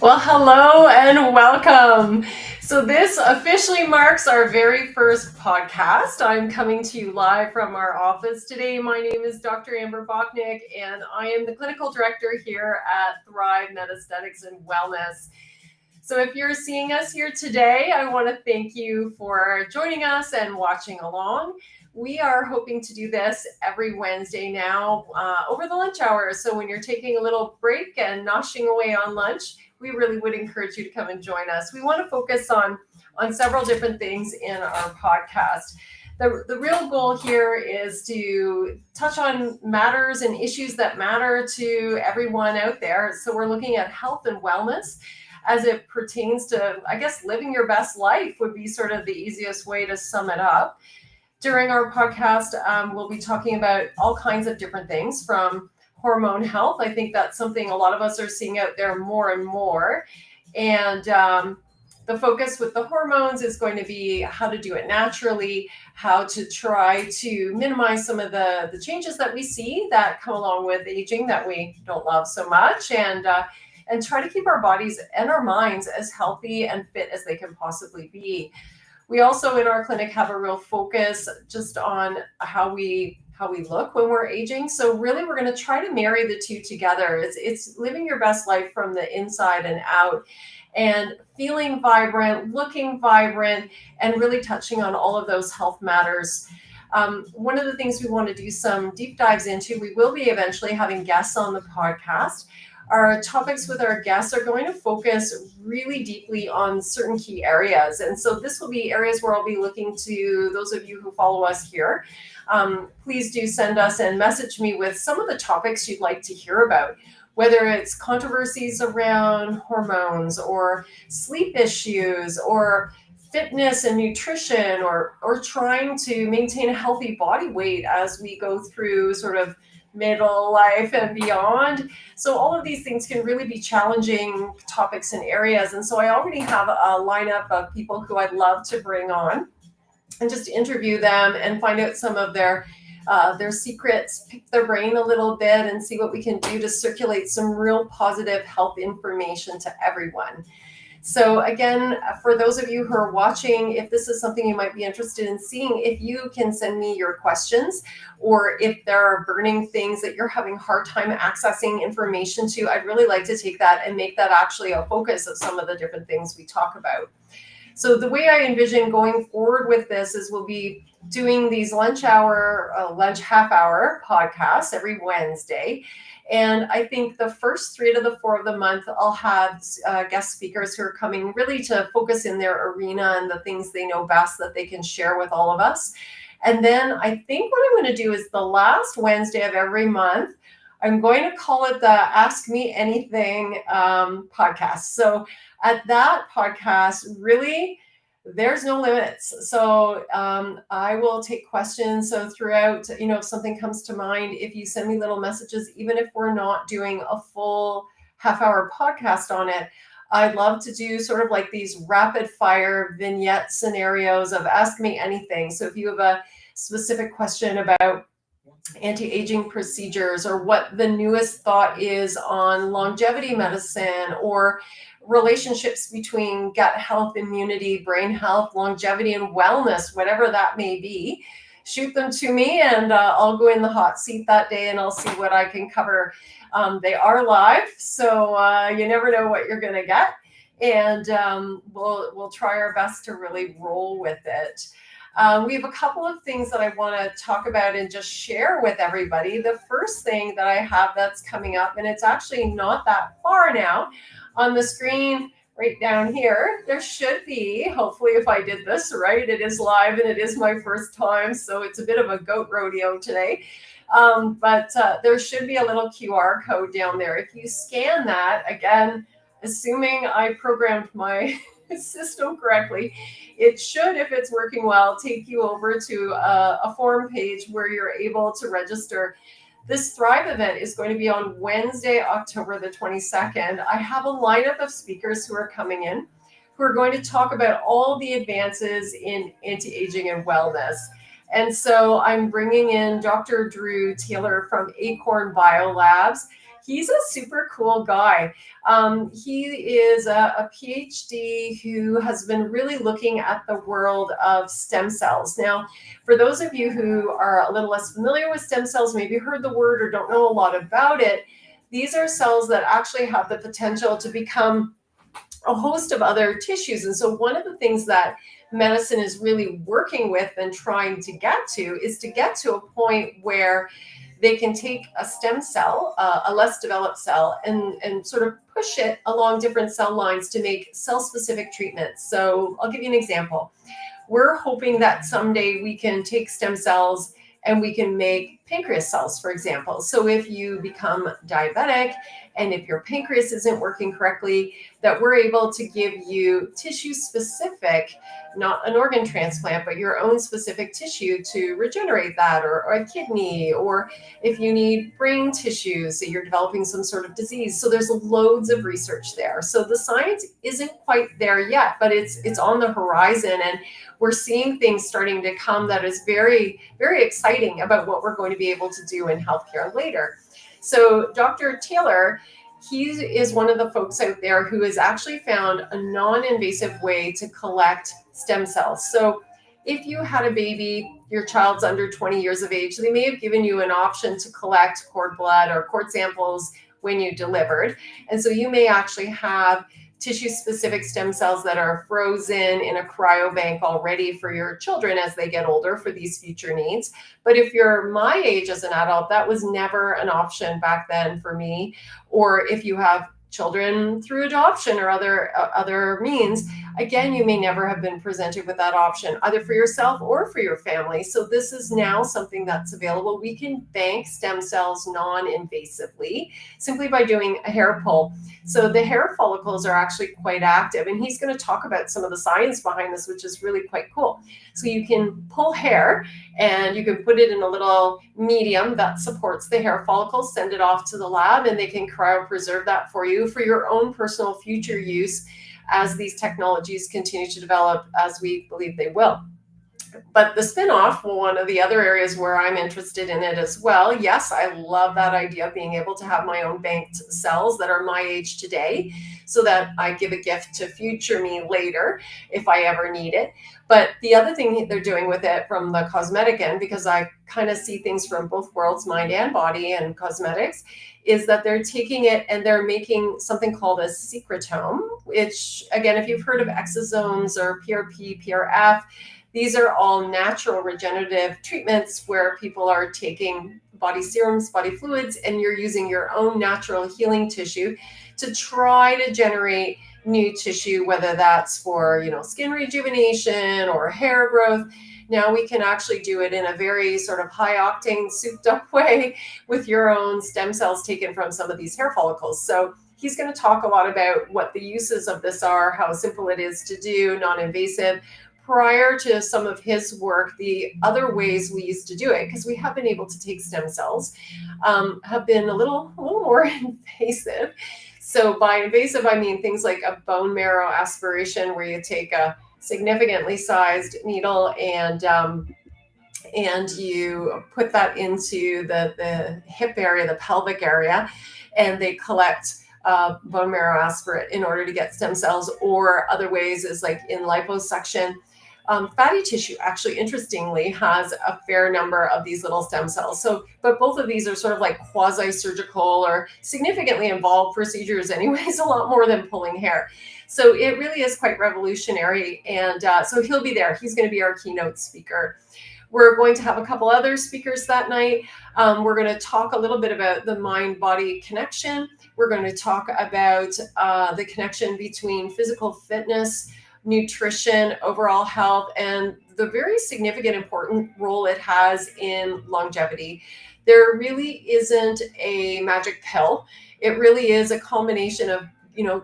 Well, hello and welcome. So, this officially marks our very first podcast. I'm coming to you live from our office today. My name is Dr. Amber Bochnik, and I am the clinical director here at Thrive Metaesthetics and Wellness. So, if you're seeing us here today, I want to thank you for joining us and watching along. We are hoping to do this every Wednesday now over the lunch hour. So, when you're taking a little break and noshing away on lunch, we really would encourage you to come and join us. We want to focus on several different things in our podcast. The real goal here is to touch on matters and issues that matter to everyone out there. So we're looking at health and wellness as it pertains to, I guess, living your best life would be sort of the easiest way to sum it up. During our podcast, we'll be talking about all kinds of different things from hormone health. I think that's something a lot of us are seeing out there more and more. And the focus with the hormones is going to be how to do it naturally, how to try to minimize some of the changes that we see that come along with aging that we don't love so much, and try to keep our bodies and our minds as healthy and fit as they can possibly be. We also in our clinic have a real focus just on how we look when we're aging. So really we're going to try to marry the two together. It's living your best life from the inside and out, and feeling vibrant, looking vibrant, and really touching on all of those health matters. One of the things we want to do some deep dives into, we will be eventually having guests on the podcast. Our topics with our guests are going to focus really deeply on certain key areas. And so this will be areas where I'll be looking to those of you who follow us here. Please do send us and message me with some of the topics you'd like to hear about, whether it's controversies around hormones or sleep issues or fitness and nutrition, or trying to maintain a healthy body weight as we go through sort of middle life and beyond. So all of these things can really be challenging topics and areas. And so I already have a lineup of people who I'd love to bring on and just interview them and find out some of their secrets, pick their brain a little bit, and see what we can do to circulate some real positive health information to everyone. So again, for those of you who are watching, if this is something you might be interested in seeing, if you can send me your questions, or if there are burning things that you're having a hard time accessing information to, I'd really like to take that and make that actually a focus of some of the different things we talk about. So the way I envision going forward with this is we'll be doing these lunch half hour podcasts every Wednesday. And I think the first 3 to the 4 of the month, I'll have guest speakers who are coming really to focus in their arena and the things they know best that they can share with all of us. And then I think what I'm going to do is the last Wednesday of every month, I'm going to call it the Ask Me Anything podcast. So at that podcast, really, there's no limits. So I will take questions. So throughout, if something comes to mind, if you send me little messages, even if we're not doing a full half-hour podcast on it, I'd love to do sort of like these rapid fire vignette scenarios of Ask Me Anything. So if you have a specific question about anti-aging procedures, or what the newest thought is on longevity medicine, or relationships between gut health, immunity, brain health, longevity, and wellness, whatever that may be, shoot them to me, and I'll go in the hot seat that day and I'll see what I can cover. They are live, so you never know what you're going to get, and we'll try our best to really roll with it. We have a couple of things that I want to talk about and just share with everybody. The first thing that I have that's coming up, and it's actually not that far now, on the screen right down here, there should be, hopefully if I did this right, it is live and it is my first time, so it's a bit of a goat rodeo today. But there should be a little QR code down there. If you scan that, again, assuming I programmed my system correctly, it should, if it's working well, take you over to a forum page where you're able to register. This Thrive event is going to be on Wednesday, October the 22nd. I have a lineup of speakers who are coming in who are going to talk about all the advances in anti-aging and wellness. And so I'm bringing in Dr. Drew Taylor from Acorn Biolabs. He's a super cool guy. He is a PhD who has been really looking at the world of stem cells. Now, for those of you who are a little less familiar with stem cells, maybe heard the word or don't know a lot about it, these are cells that actually have the potential to become a host of other tissues. And so one of the things that medicine is really working with and trying to get to is to get to a point where they can take a stem cell, a less developed cell, and sort of push it along different cell lines to make cell-specific treatments. So I'll give you an example. We're hoping that someday we can take stem cells and we can make pancreas cells, for example. So if you become diabetic and if your pancreas isn't working correctly, that we're able to give you tissue specific, not an organ transplant, but your own specific tissue to regenerate that, or a kidney, or if you need brain tissue, so you're developing some sort of disease. So there's loads of research there. So the science isn't quite there yet, but it's on the horizon, and we're seeing things starting to come that is very, very exciting about what we're going to be able to do in healthcare later. So Dr. Taylor, he is one of the folks out there who has actually found a non-invasive way to collect stem cells. So if you had a baby, your child's under 20 years of age, they may have given you an option to collect cord blood or cord samples when you delivered. And so you may actually have tissue-specific stem cells that are frozen in a cryobank already for your children as they get older for these future needs. But if you're my age as an adult, that was never an option back then for me. Or if you have children through adoption or other means, again, you may never have been presented with that option, either for yourself or for your family. So this is now something that's available. We can bank stem cells non-invasively simply by doing a hair pull. So the hair follicles are actually quite active, and he's going to talk about some of the science behind this, which is really quite cool. So you can pull hair and you can put it in a little medium that supports the hair follicles, send it off to the lab, and they can cryopreserve that for you for your own personal future use as these technologies continue to develop, as we believe they will. But the spin-off, well, one of the other areas where I'm interested in it as well. Yes, I love that idea of being able to have my own banked cells that are my age today, so that I give a gift to future me later if I ever need it. But the other thing they're doing with it from the cosmetic end, because I kind of see things from both worlds, mind and body and cosmetics, is that they're taking it and they're making something called a secretome, which, again, if you've heard of exosomes or PRP, PRF, these are all natural regenerative treatments where people are taking body serums, body fluids, and you're using your own natural healing tissue to try to generate new tissue, whether that's for, skin rejuvenation or hair growth. Now we can actually do it in a very sort of high octane, souped up way with your own stem cells taken from some of these hair follicles. So he's going to talk a lot about what the uses of this are, how simple it is to do, non-invasive. Prior to some of his work, the other ways we used to do it, because we have been able to take stem cells, have been a little more invasive. So by invasive, I mean things like a bone marrow aspiration, where you take a significantly sized needle and you put that into the hip area, the pelvic area, and they collect bone marrow aspirate in order to get stem cells. Or other ways is like in liposuction. Fatty tissue actually, interestingly, has a fair number of these little stem cells. So, but both of these are sort of like quasi-surgical or significantly involved procedures anyways, a lot more than pulling hair. So it really is quite revolutionary. And so he'll be there. He's going to be our keynote speaker. We're going to have a couple other speakers that night. We're going to talk a little bit about the mind-body connection. We're going to talk about the connection between physical fitness, nutrition, overall health, and the very significant, important role it has in longevity. There really isn't a magic pill. It really is a combination of,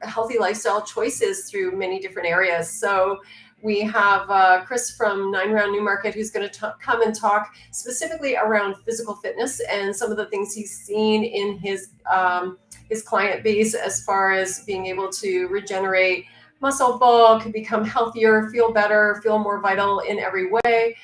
healthy lifestyle choices through many different areas. So we have Chris from 9 Round Newmarket, who's going to come and talk specifically around physical fitness and some of the things he's seen in his client base as far as being able to regenerate muscle bulk, become healthier, feel better, feel more vital in every way.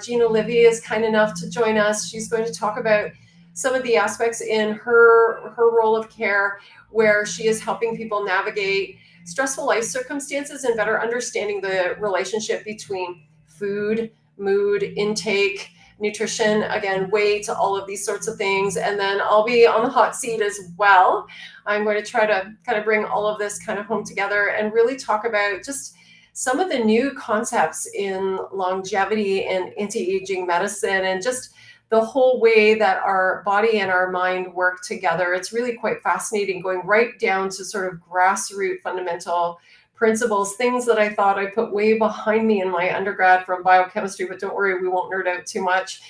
Jean Olivier is kind enough to join us. She's going to talk about some of the aspects in her role of care where she is helping people navigate stressful life circumstances and better understanding the relationship between food, mood, intake, nutrition, again, weight, all of these sorts of things. And then I'll be on the hot seat as well. I'm going to try to kind of bring all of this kind of home together and really talk about just some of the new concepts in longevity and anti-aging medicine and just the whole way that our body and our mind work together. It's really quite fascinating, going right down to sort of grassroots fundamental principles, things that I thought I put way behind me in my undergrad from biochemistry, but don't worry, we won't nerd out too much.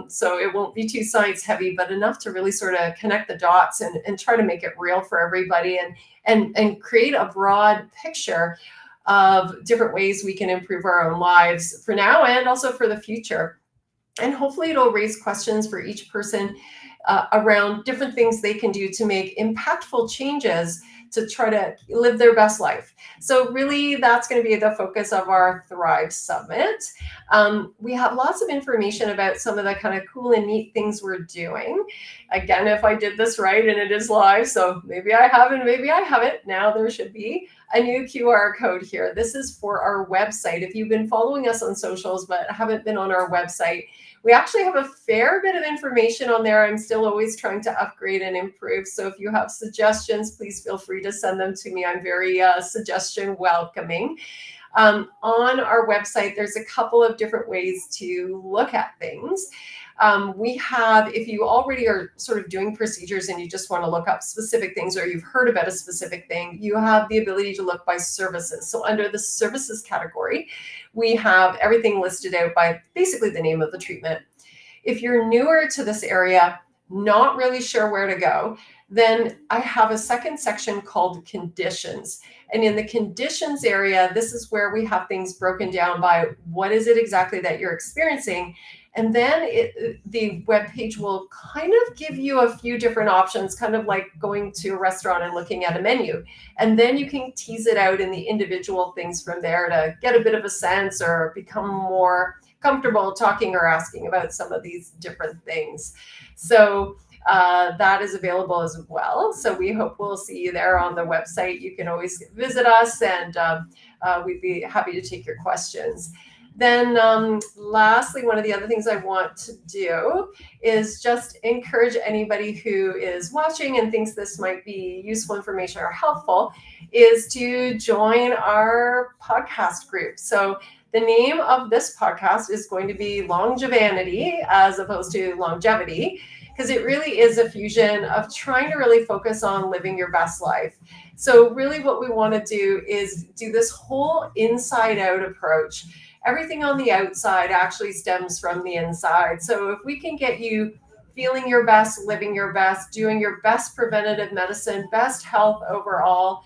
So it won't be too science heavy, but enough to really sort of connect the dots and try to make it real for everybody and create a broad picture of different ways we can improve our own lives for now and also for the future. And hopefully it'll raise questions for each person around different things they can do to make impactful changes to try to live their best life. So really, that's going to be the focus of our Thrive Summit. We have lots of information about some of the kind of cool and neat things we're doing. Again, if I did this right, and it is live, so maybe I haven't, maybe I haven't. Now there should be a new QR code here. This is for our website. If you've been following us on socials but haven't been on our website, we actually have a fair bit of information on there. I'm still always trying to upgrade and improve. So if you have suggestions, please feel free to send them to me. I'm very suggestion welcoming. On our website, there's a couple of different ways to look at things. We have, if you already are sort of doing procedures and you just want to look up specific things or you've heard about a specific thing, you have the ability to look by services. So under the services category, we have everything listed out by basically the name of the treatment. If you're newer to this area, not really sure where to go, then I have a second section called conditions. And in the conditions area, this is where we have things broken down by what is it exactly that you're experiencing. And then the webpage will kind of give you a few different options, kind of like going to a restaurant and looking at a menu. And then you can tease it out in the individual things from there to get a bit of a sense or become more comfortable talking or asking about some of these different things. So that is available as well. So we hope we'll see you there on the website. You can always visit us and we'd be happy to take your questions. Then lastly, one of the other things I want to do is just encourage anybody who is watching and thinks this might be useful information or helpful is to join our podcast group. So the name of this podcast is going to be Longevanity as opposed to longevity, because it really is a fusion of trying to really focus on living your best life. So really what we want to do is do this whole inside out approach. Everything on the outside actually stems from the inside. So if we can get you feeling your best, living your best, doing your best preventative medicine, best health overall,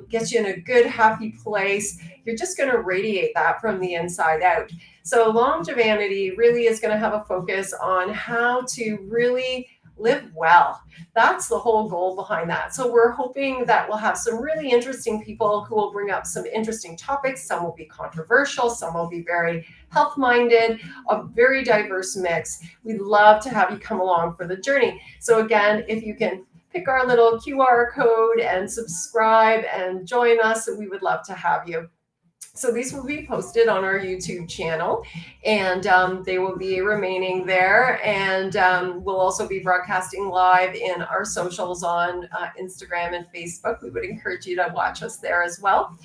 get you in a good, happy place, you're just going to radiate that from the inside out. So Longevanity really is going to have a focus on how to really live well. That's the whole goal behind that. So we're hoping that we'll have some really interesting people who will bring up some interesting topics. Some will be controversial, some will be very health-minded, a very diverse mix. We'd love to have you come along for the journey. So again, if you can pick our little QR code and subscribe and join us, we would love to have you. So these will be posted on our YouTube channel, and they will be remaining there. And we'll also be broadcasting live in our socials on Instagram and Facebook. We would encourage you to watch us there as well.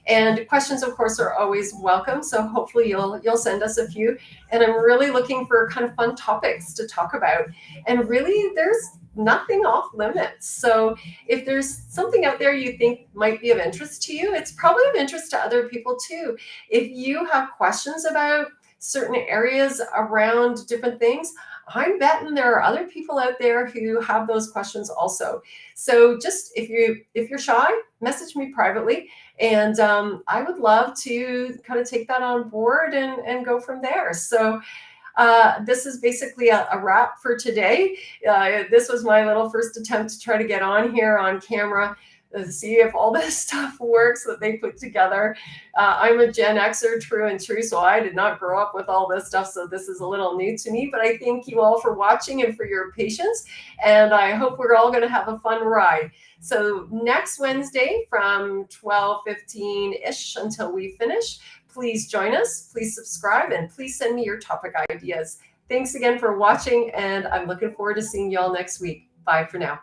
And questions, of course, are always welcome. So hopefully you'll send us a few. And I'm really looking for kind of fun topics to talk about. And really, there's nothing off limits. So if there's something out there you think might be of interest to you, it's probably of interest to other people too. If you have questions about certain areas around different things, I'm betting there are other people out there who have those questions also. So just if you're shy, message me privately, and I would love to kind of take that on board and go from there. So this is basically a wrap for today. This was my little first attempt to try to get on here on camera. see if all this stuff works that they put together. I'm a Gen Xer, true and true, so I did not grow up with all this stuff, so this is a little new to me, but I thank you all for watching and for your patience, and I hope we're all going to have a fun ride. So next Wednesday from 12:15-ish until we finish, please join us, please subscribe, and please send me your topic ideas. Thanks again for watching, and I'm looking forward to seeing you all next week. Bye for now.